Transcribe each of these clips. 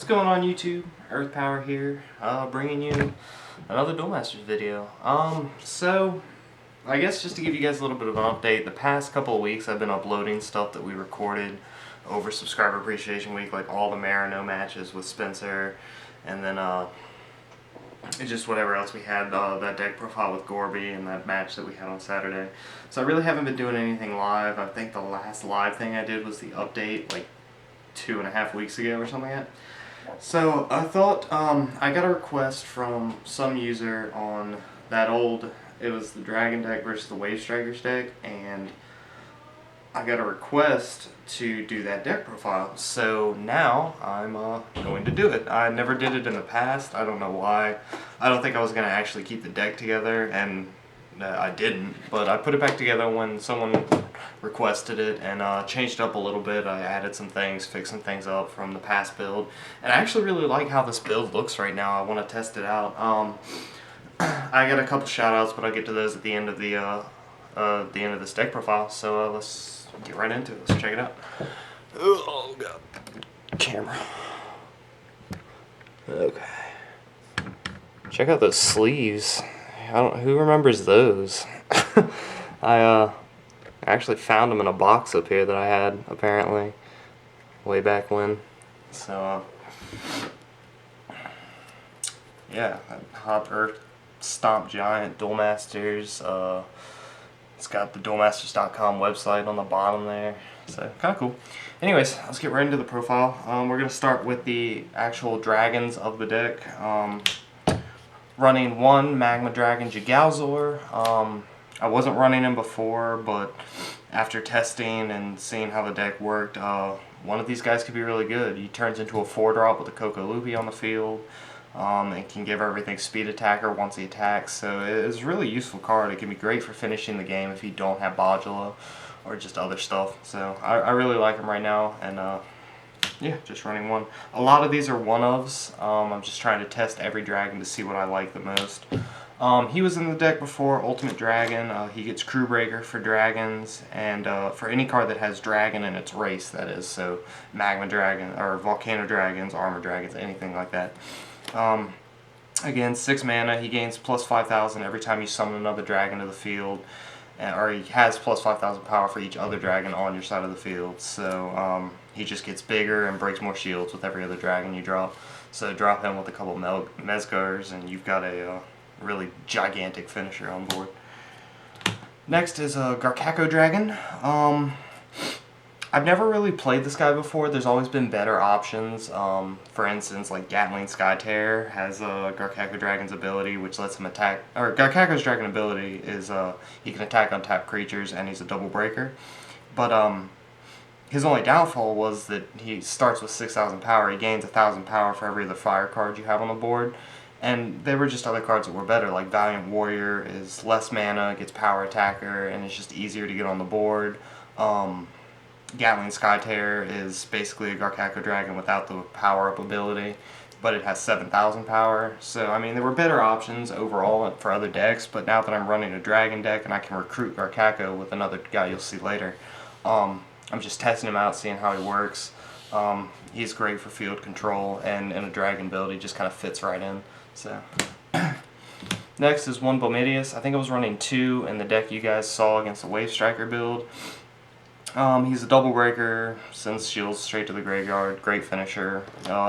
What's going on YouTube? Earth Power here, bringing you another Duel Masters video. So I guess just to give you guys a little bit of an update, the past couple of weeks I've been uploading stuff that we recorded over Subscriber Appreciation Week, like all the Marino matches with Spencer, and then just whatever else we had, that deck profile with Gorby and that match that we had on Saturday. So I really haven't been doing anything live. I think the last live thing I did was the update like 2.5 weeks ago or something like that. So I thought, I got a request from some user on that it was the Dragon deck versus the Wave Strikers deck, and I got a request to do that deck profile. So now I'm going to do it. I never did it in the past. I don't know why. I don't think I was going to actually keep the deck together, and I didn't, but I put it back together when someone requested it and changed it up a little bit. I added some things, fixed some things up from the past build, and I actually really like how this build looks right now. I want to test it out. I got a couple shout outs, but I'll get to those at the end of this deck profile. So let's get right into it. Let's check it out. Oh god, camera. Okay, check out those sleeves. Who remembers those? I actually found them in a box up here that I had, apparently, way back when. So, yeah, Hot Earth Stomp Giant Duel Masters. It's got the duelmasters.com website on the bottom there. So, kind of cool. Anyways, let's get right into the profile. We're going to start with the actual dragons of the deck. Running one Magmadragon Jigalzor. I wasn't running him before, but after testing and seeing how the deck worked, one of these guys could be really good. He turns into a 4-drop with a Cocco Lupia on the field, and can give everything speed attacker once he attacks. So it's a really useful card. It can be great for finishing the game if you don't have Bajula or just other stuff. So I really like him right now, and yeah, just running one. A lot of these are one-ofs. I'm just trying to test every dragon to see what I like the most. He was in the deck before, Ultimate Dragon. He gets Crew Breaker for dragons, and for any card that has dragon in its race, that is. So Magma Dragon, or Volcano Dragons, Armor Dragons, anything like that. Again, 6 mana. He gains plus 5,000 every time you summon another dragon to the field. Or he has plus 5,000 power for each other dragon on your side of the field. So he just gets bigger and breaks more shields with every other dragon you drop. So drop him with a couple Melgars and you've got a really gigantic finisher on board. Next is a Garkago Dragon. I've never really played this guy before. There's always been better options. For instance, like Gatling Skytear has Garkago Dragon's ability, which lets him attack. Or Garkago's Dragon ability is he can attack untapped creatures, and he's a double breaker. But his only downfall was that he starts with 6,000 power. He gains 1,000 power for every other fire card you have on the board. And there were just other cards that were better, like Valiant Warrior is less mana, gets power attacker, and it's just easier to get on the board. Gatling Skytear is basically a Garkago Dragon without the power-up ability, but it has 7,000 power. So, I mean, there were better options overall for other decks, but now that I'm running a Dragon deck and I can recruit Garkago with another guy you'll see later, I'm just testing him out, seeing how he works. He's great for field control, and in a Dragon build, he just kind of fits right in. So, next is one Bulmidius. I think I was running 2 in the deck you guys saw against the Wave Striker build. He's a double breaker, sends shields straight to the graveyard, great finisher,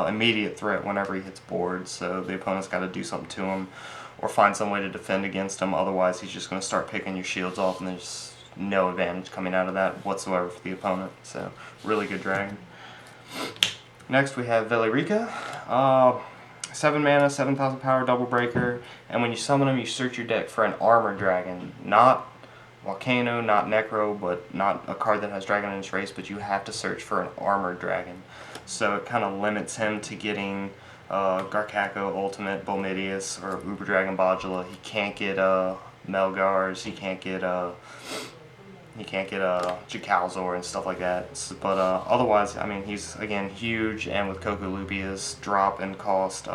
immediate threat whenever he hits board, so the opponent's got to do something to him or find some way to defend against him, otherwise he's just going to start picking your shields off and there's no advantage coming out of that whatsoever for the opponent, so really good dragon. Next we have Velyrika. 7 mana, 7,000 power, double breaker, and when you summon him you search your deck for an Armor Dragon, not Volcano, not Necro, but not a card that has Dragon in its race, but you have to search for an Armored Dragon. So it kind of limits him to getting Garkago, Ultimate, Bolmeteus, or Uber Dragon Bajula. He can't get Melgars, he can't get Jigalzor and stuff like that. So, but otherwise, I mean, he's, again, huge, and with Cocolubias drop in cost,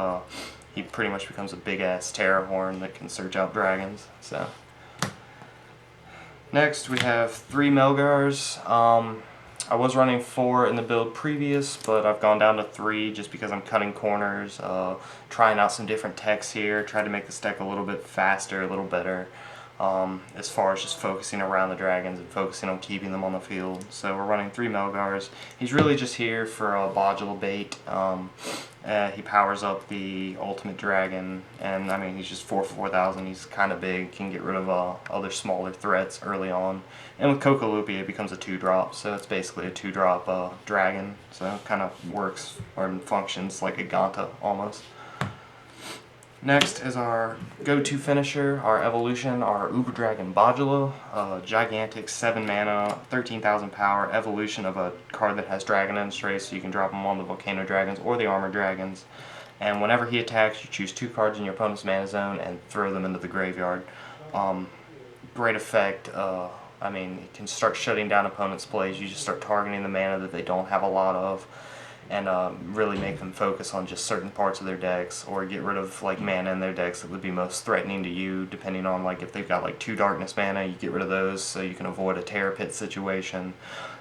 he pretty much becomes a big-ass Terror Horn that can search out dragons. So. Next, we have 3 Melgars. I was running 4 in the build previous, but I've gone down to 3 just because I'm cutting corners, trying out some different techs here, trying to make this deck a little bit faster, a little better, as far as just focusing around the dragons and focusing on keeping them on the field. So we're running 3 Melgars. He's really just here for a Bajula bait. He powers up the ultimate dragon, and I mean he's just 4,000. He's kind of big, can get rid of other smaller threats early on. And with Cocco Lupia, it becomes a 2-drop, so it's basically a 2-drop dragon. So it kind of works or functions like a Ganta almost. Next is our go-to finisher, our evolution, our Uber Dragon Bajula, a gigantic 7 mana, 13,000 power evolution of a card that has dragon in its race, so you can drop him on the Volcano Dragons or the Armored Dragons. And whenever he attacks, you choose 2 cards in your opponent's mana zone and throw them into the graveyard. Great effect. I mean, it can start shutting down opponents' plays. You just start targeting the mana that they don't have a lot of, and really make them focus on just certain parts of their decks, or get rid of like mana in their decks that would be most threatening to you, depending on like if they've got like 2 darkness mana, you get rid of those so you can avoid a Terror Pit situation,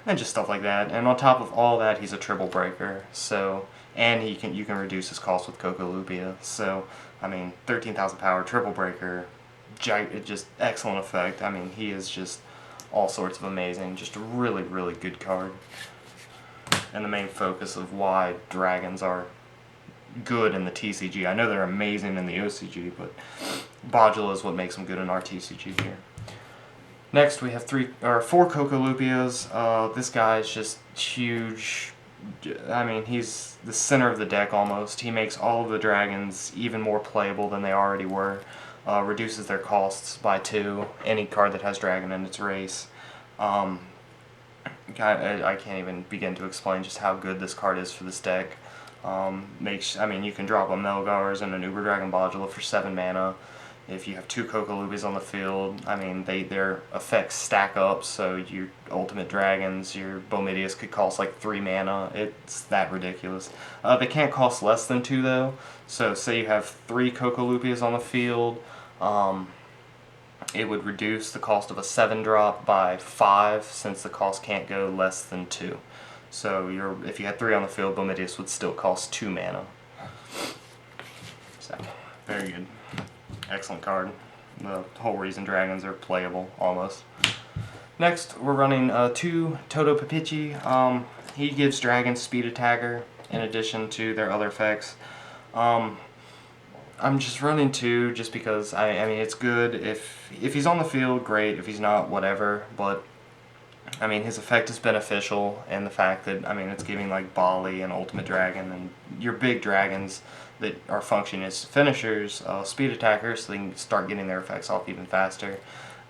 and just stuff like that. And on top of all that, he's a triple breaker, so, and you can reduce his cost with Cocco Lupia. So I mean, 13,000 power, triple breaker, just excellent effect. I mean, he is just all sorts of amazing, just a really, really good card. And the main focus of why dragons are good in the TCG. I know they're amazing in the OCG, but Bajula is what makes them good in our TCG here. Next, we have 4 Cocco Lupias. This guy is just huge. I mean, he's the center of the deck almost. He makes all of the dragons even more playable than they already were. Reduces their costs by 2. Any card that has dragon in its race. I can't even begin to explain just how good this card is for this deck. I mean, you can drop a Melgars and an Uber Dragon Bajula for 7 mana. If you have 2 Cocolubias on the field, I mean, their effects stack up, so your ultimate dragons, your Bulmidius could cost like 3 mana. It's that ridiculous. They can't cost less than 2 though, so say you have 3 Cocolubias on the field, it would reduce the cost of a 7-drop by 5, since the cost can't go less than 2. So if you had 3 on the field, Bulmidius would still cost 2 mana. So, very good. Excellent card. The whole reason dragons are playable, almost. Next, we're running 2 Toto Papichi. He gives dragons speed attacker, in addition to their other effects. I'm just running 2 just because, I mean, it's good. If he's on the field, great. If he's not, whatever. But, I mean, his effect is beneficial, and the fact that, I mean, it's giving, like, Bali and Ultimate Dragon and your big dragons that are functioning as finishers, speed attackers, so they can start getting their effects off even faster.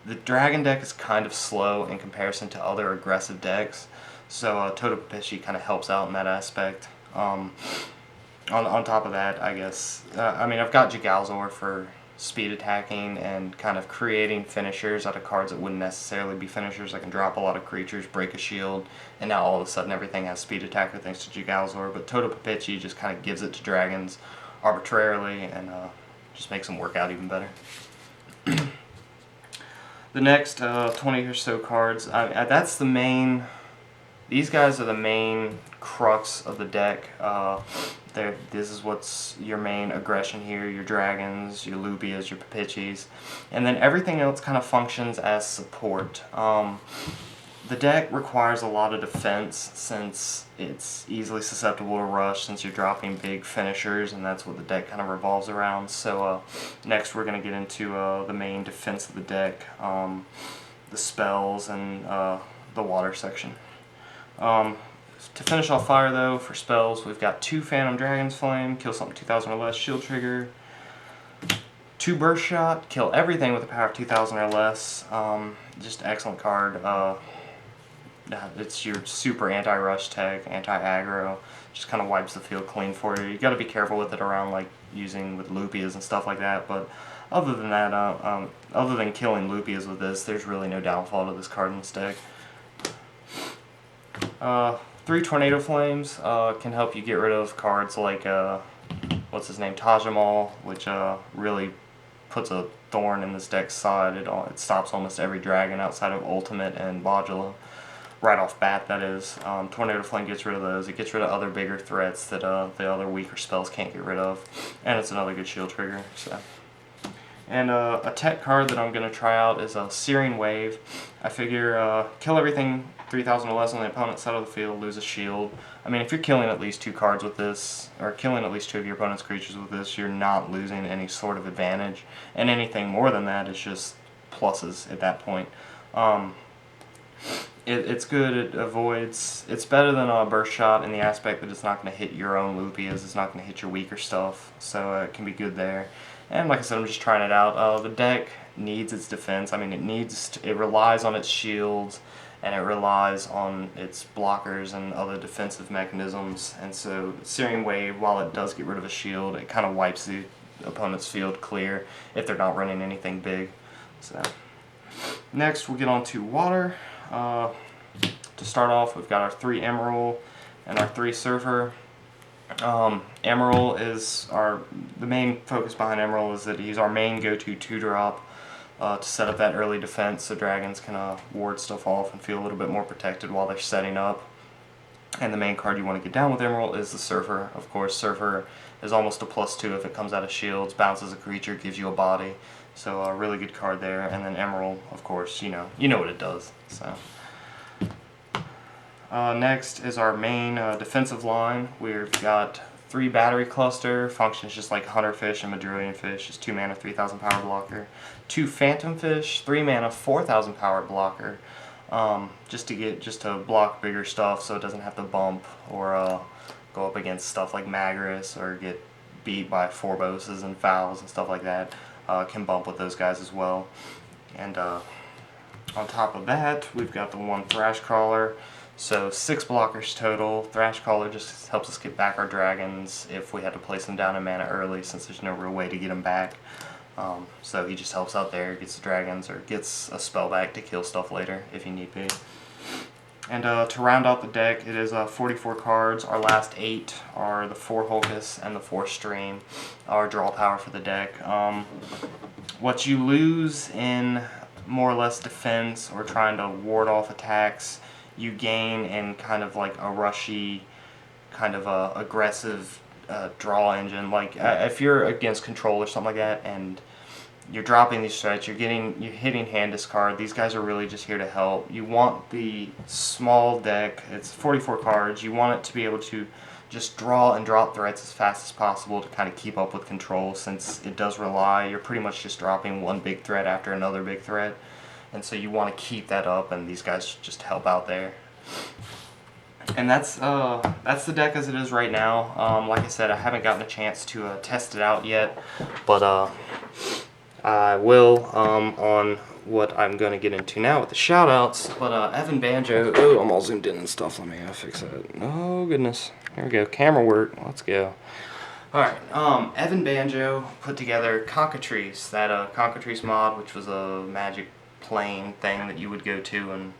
The dragon deck is kind of slow in comparison to other aggressive decks, so Totto Pipicchi kind of helps out in that aspect. On top of that, I guess, I mean, I've got Jigalzor for speed attacking and kind of creating finishers out of cards that wouldn't necessarily be finishers. I can drop a lot of creatures, break a shield, and now all of a sudden everything has speed attacker thanks to Jigalzor. But Totto Pipicchi just kind of gives it to dragons arbitrarily and just makes them work out even better. The next 20 or so cards, that's the main. These guys are the main crux of the deck. This is what's your main aggression here, your dragons, your Lupias, your Papichis, and then everything else kind of functions as support. The deck requires a lot of defense since it's easily susceptible to rush, since you're dropping big finishers, and that's what the deck kind of revolves around. So next we're going to get into the main defense of the deck, the spells and the water section. To finish off fire though, for spells, we've got 2 Phantom Dragon's Flame, kill something 2,000 or less, shield trigger. 2 Burst Shot, kill everything with a power of 2,000 or less. Just excellent card. It's your super anti-rush tech, anti-aggro. Just kind of wipes the field clean for you. You got to be careful with it around like using with Lupias and stuff like that. But other than that, other than killing Lupias with this, there's really no downfall to this card in this deck. 3 Tornado Flames can help you get rid of cards like, what's his name, Tajamal, which really puts a thorn in this deck's side. It stops almost every dragon outside of Ultimate and Bajula. right off bat, that is. Tornado Flame gets rid of those. It gets rid of other bigger threats that the other weaker spells can't get rid of. And it's another good shield trigger. So. And a tech card that I'm going to try out is a Searing Wave. I figure kill everything 3,000 or less on the opponent's side of the field, lose a shield. I mean, if you're killing at least 2 cards with this, or killing at least 2 of your opponent's creatures with this, you're not losing any sort of advantage. And anything more than that is just pluses at that point. It's good, it avoids, it's better than a burst shot in the aspect that it's not going to hit your own Lupias, it's not going to hit your weaker stuff, so it can be good there. And like I said, I'm just trying it out. The deck needs its defense. I mean, it relies on its shields, and it relies on its blockers and other defensive mechanisms. And so Searing Wave, while it does get rid of a shield, it kind of wipes the opponent's field clear if they're not running anything big. So next we'll get on to water. To start off, we've got our 3 Emeral and our 3 Surfer. Emeral is the main focus behind Emeral is that he's our main go-to 2-drop to set up that early defense so dragons can ward stuff off and feel a little bit more protected while they're setting up. And the main card you want to get down with Emeral is the Surfer. Of course, Surfer is almost a +2 if it comes out of shields, bounces a creature, gives you a body. So a really good card there. And then Emeral, of course, you know what it does. So. Next is our main defensive line. We've got 3 Battery Cluster, functions just like Hunter Fish and Madrillion Fish, is 2 mana, 3,000 power blocker. 2 Phantom Fish, 3 mana, 4,000 power blocker, just to block bigger stuff so it doesn't have to bump or go up against stuff like Magmadragon or get beat by Forboses and Fouls and stuff like that. Can bump with those guys as well. And on top of that, we've got the 1 Thrash Crawler. So 6 blockers total. Thrash Crawler just helps us get back our dragons if we had to place them down in mana early, since there's no real way to get them back. So he just helps out there, gets the dragons, or gets a spell back to kill stuff later if you need be. And to round out the deck, it is 44 cards. Our last 8 are the 4 Hocus and the 4 Stream, our draw power for the deck. What you lose in more or less defense or trying to ward off attacks, you gain in kind of like a rushy, kind of a aggressive draw engine. Like if you're against control or something like that, and you're dropping these threats, you're hitting hand discard. These guys are really just here to help. You want the small deck. It's 44 cards. You want it to be able to just draw and drop threats as fast as possible to kind of keep up with control, since it does rely. You're pretty much just dropping one big threat after another big threat. And so you want to keep that up, and these guys just help out there. And that's the deck as it is right now. Like I said, I haven't gotten a chance to test it out yet, but I will on what I'm going to get into now with the shoutouts. But Evan Banjo, oh, I'm all zoomed in and stuff. Let me fix that. Oh goodness, here we go. Camera work. Let's go. Alright, Evan Banjo put together Cockatrice, that Cockatrice mod, which was a Magic playing thing that you would go to and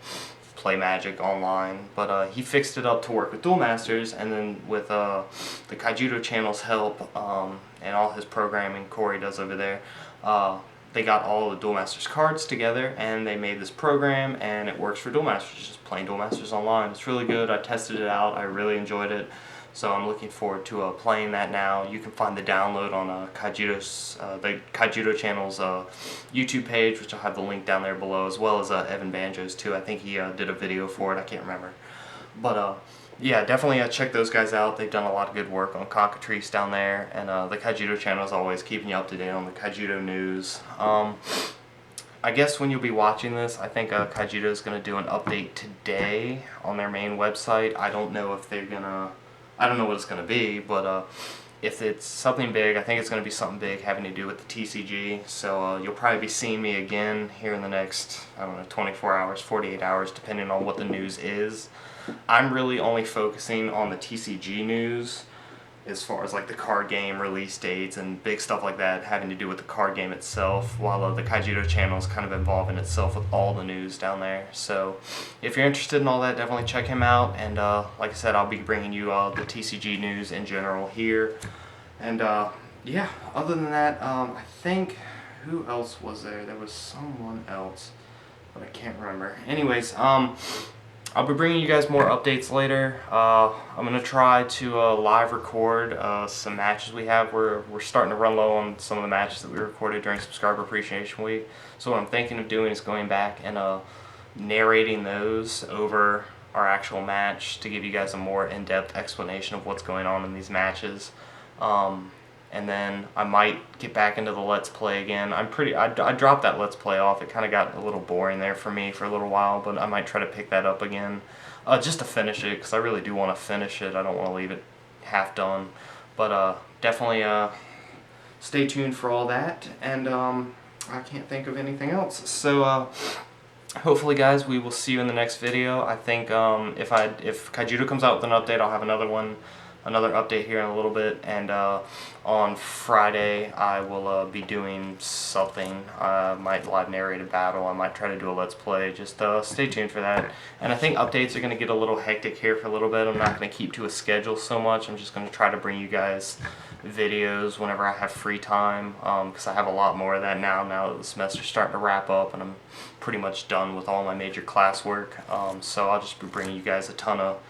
play Magic online, but he fixed it up to work with Duel Masters, and then with the Kaijudo channel's help and all his programming Corey does over there, they got all the Duel Masters cards together and they made this program, and it works for Duel Masters, just playing Duel Masters online. It's really good. I tested it out. I really enjoyed it. So I'm looking forward to playing that now. You can find the download on the Kaijudo channel's YouTube page, which I'll have the link down there below, as well as Evan Banjo's too. I think he did a video for it. I can't remember. But yeah, definitely check those guys out. They've done a lot of good work on Cockatrice down there. And the Kaijudo channel is always keeping you up to date on the Kaijudo news. I guess when you'll be watching this, I think Kaijudo is going to do an update today on their main website. I don't know if they're going to... I don't know what it's going to be, but if it's something big, I think it's going to be something big having to do with the TCG. So you'll probably be seeing me again here in the next, I don't know, 24 hours, 48 hours, depending on what the news is. I'm really only focusing on the TCG news as far as like the card game release dates and big stuff like that having to do with the card game itself, while the Kaijudo channel is kind of involving itself with all the news down there. So if you're interested in all that, definitely check him out. And like I said, I'll be bringing you the TCG news in general here. And yeah, other than that, I think, who else was there? There was someone else, but I can't remember. Anyways, I'll be bringing you guys more updates later. I'm going to try to live record some matches we have. We're starting to run low on some of the matches that we recorded during Subscriber Appreciation Week. So what I'm thinking of doing is going back and narrating those over our actual match to give you guys a more in-depth explanation of what's going on in these matches. And then I might get back into the Let's Play again. I dropped that Let's Play off. It kind of got a little boring there for me for a little while, but I might try to pick that up again just to finish it, because I really do want to finish it. I don't want to leave it half done. But definitely stay tuned for all that, and I can't think of anything else. So hopefully, guys, we will see you in the next video. I think if Kaijudo comes out with an update, I'll have another update here in a little bit, and on Friday I will be doing something. I might live narrate a battle, I might try to do a Let's Play. Just stay tuned for that. And I think updates are going to get a little hectic here for a little bit. I'm not going to keep to a schedule so much. I'm just going to try to bring you guys videos whenever I have free time, because I have a lot more of that now that the semester's starting to wrap up and I'm pretty much done with all my major classwork. So I'll just be bringing you guys a ton of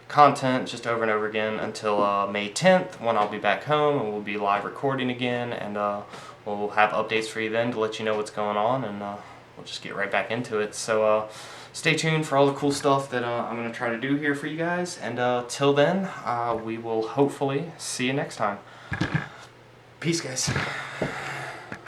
content just over and over again until May 10th, when I'll be back home and we'll be live recording again, and we'll have updates for you then to let you know what's going on, and we'll just get right back into it. So stay tuned for all the cool stuff that I'm going to try to do here for you guys, and till then, we will hopefully see you next time. Peace, guys.